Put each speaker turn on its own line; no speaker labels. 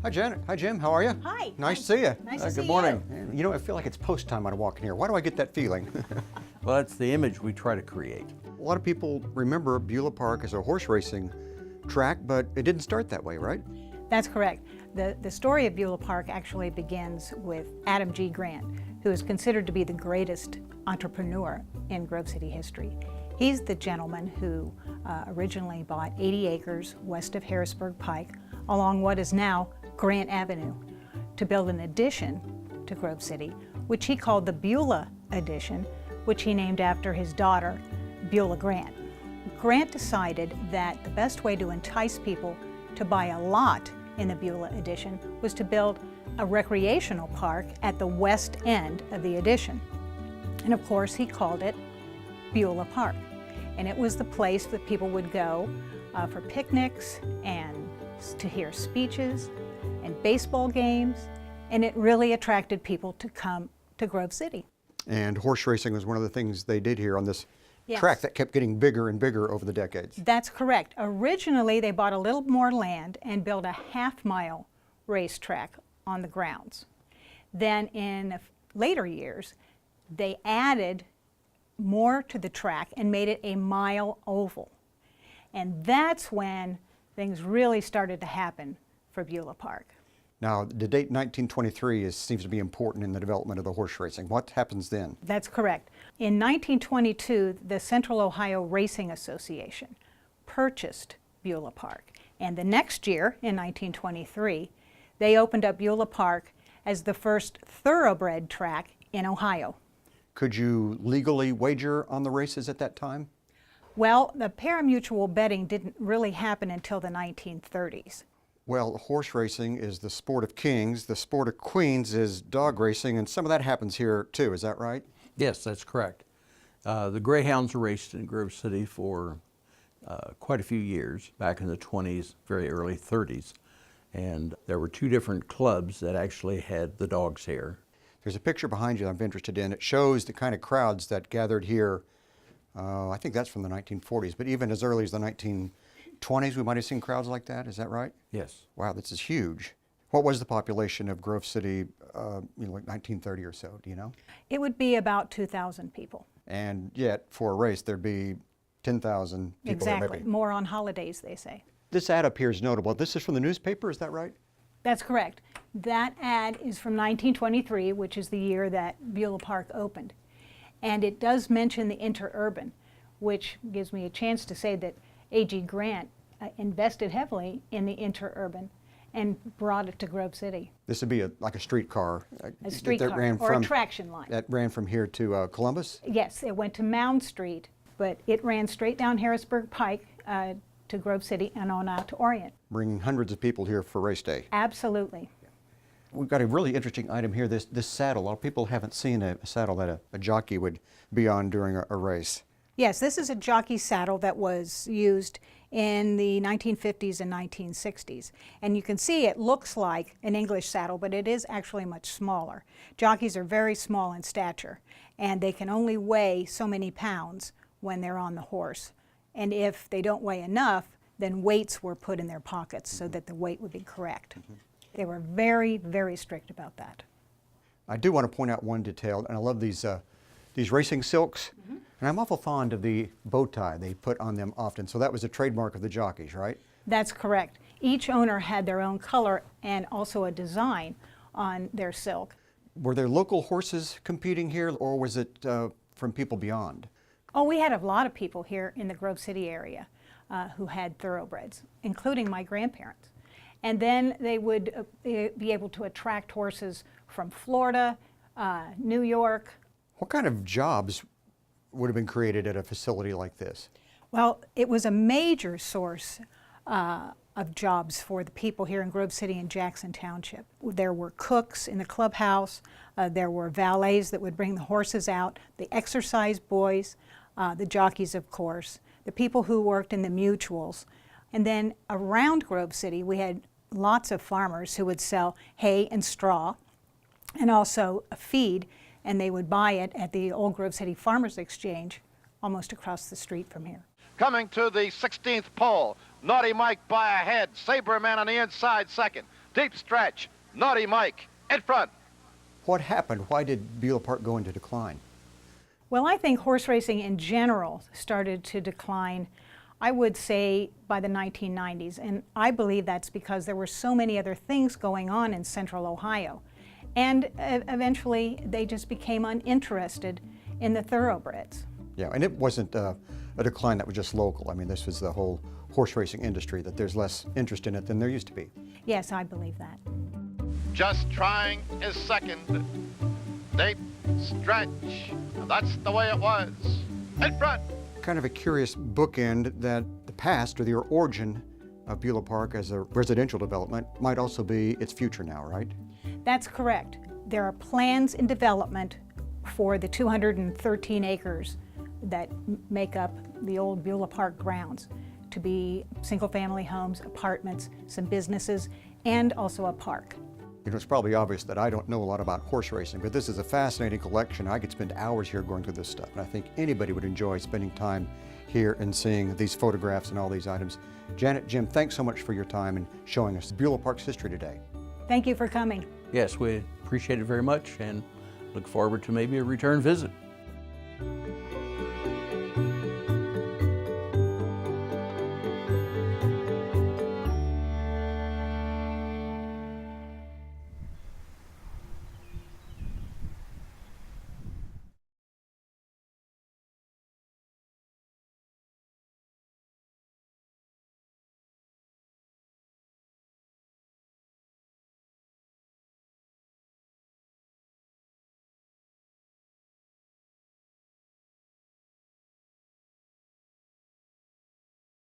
Hi, Janet. Hi, Jim. How are you?
Hi.
Nice to see you.
Nice to see
Good morning. You know, I feel like it's post time when I walk in here. Why do I get that feeling?
Well, that's the image we try to create.
A lot of people remember Beulah Park as a horse racing track, but it didn't start that way, right?
That's correct. The story of Beulah Park actually begins with Adam G. Grant, who is considered to be the greatest entrepreneur in Grove City history. He's the gentleman who originally bought 80 acres west of Harrisburg Pike along what is now Grant Avenue to build an addition to Grove City, which he called the Beulah Addition, which he named after his daughter, Beulah Grant. Grant decided that the best way to entice people to buy a lot in the Beulah Addition was to build a recreational park at the west end of the addition. And of course, he called it Beulah Park. And it was the place that people would go for picnics and to hear speeches and baseball games. And it really attracted people to come to Grove City.
And horse racing was one of the things they did here on this
Yes.
track that kept getting bigger and bigger over the decades.
That's correct. Originally, they bought a little more land and built a half-mile racetrack on the grounds. Then in later years, they added more to the track and made it a mile oval. And that's when things really started to happen for Beulah Park.
Now, the date 1923 seems to be important in the development of the horse racing. What happens then?
That's correct. In 1922, the Central Ohio Racing Association purchased Beulah Park. And the next year, in 1923, they opened up Beulah Park as the first thoroughbred track in Ohio.
Could you legally wager on the races at that time?
Well, the parimutuel betting didn't really happen until the 1930s.
Well, horse racing is the sport of kings, the sport of queens is dog racing, and some of that happens here too, is that right?
Yes, that's correct. The greyhounds were raced in Grove City for quite a few years, back in the 20s, very early 30s. And there were two different clubs that actually had the dogs here.
There's a picture behind you that I'm interested in. It shows the kind of crowds that gathered here. I think that's from the 1940s, but even as early as the 1920s, we might have seen crowds like that. Is that right?
Yes.
Wow, this is huge. What was the population of Grove City, like 1930 or so? Do you know?
It would be about 2,000 people.
And yet, for a race, there'd be 10,000 people.
Exactly.
There maybe.
More on holidays, they say.
This ad up here is notable. This is from the newspaper. Is that right?
That's correct. That ad is from 1923, which is the year that Beulah Park opened. And it does mention the interurban, which gives me a chance to say that A.G. Grant invested heavily in the interurban and brought it to Grove City.
This would be like a streetcar.
A streetcar or a traction line.
That ran from here to Columbus?
Yes, it went to Mound Street, but it ran straight down Harrisburg Pike to Grove City and on out to Orient.
Bringing hundreds of people here for race day.
Absolutely.
We've got a really interesting item here, this saddle. A lot of people haven't seen a saddle that a jockey would be on during a race.
Yes, this is a jockey saddle that was used in the 1950s and 1960s. And you can see it looks like an English saddle, but it is actually much smaller. Jockeys are very small in stature, and they can only weigh so many pounds when they're on the horse. And if they don't weigh enough, then weights were put in their pockets so that the weight would be correct. They were very, very strict about that.
I do want to point out one detail, and I love these racing silks. And I'm awful fond of the bow tie they put on them often. So that was a trademark of the jockeys, right?
That's correct. Each owner had their own color and also a design on their silk.
Were there local horses competing here, or was it from people beyond?
Oh, we had a lot of people here in the Grove City area who had thoroughbreds, including my grandparents. And then they would be able to attract horses from Florida, New York.
What kind of jobs would have been created at a facility like this?
Well, it was a major source of jobs for the people here in Grove City and Jackson Township. There were cooks in the clubhouse, there were valets that would bring the horses out, the exercise boys, the jockeys, of course, the people who worked in the mutuals. And then around Grove City, we had lots of farmers who would sell hay and straw and also a feed, and they would buy it at the Old Grove City Farmers Exchange almost across the street from here.
Coming to the 16th pole, Naughty Mike by a head, Saberman on the inside second. deep stretch, Naughty Mike, in front.
What happened? Why did Beulah Park go into decline?
Well, I think horse racing in general started to decline, I would say, by the 1990s. And I believe that's because there were so many other things going on in central Ohio. And eventually they just became uninterested in the thoroughbreds.
Yeah, and it wasn't a decline that was just local. I mean, this was the whole horse racing industry, that there's less interest in it than there used to be.
Yes, I believe that.
Just trying his second. Deep stretch. That's the way it was. In front.
Kind of a curious bookend that the past or the origin of Beulah Park as a residential development might also be its future now, right?
That's correct. There are plans in development for the 213 acres that make up the old Beulah Park grounds to be single-family homes, apartments, some businesses, and also a park.
You know, it's probably obvious that I don't know a lot about horse racing, but this is a fascinating collection. I could spend hours here going through this stuff, and I think anybody would enjoy spending time here and seeing these photographs and all these items. Janet, Jim, thanks so much for your time and showing us Beulah Park's history today.
Thank you for coming.
Yes, we appreciate it very much and look forward to maybe a return visit.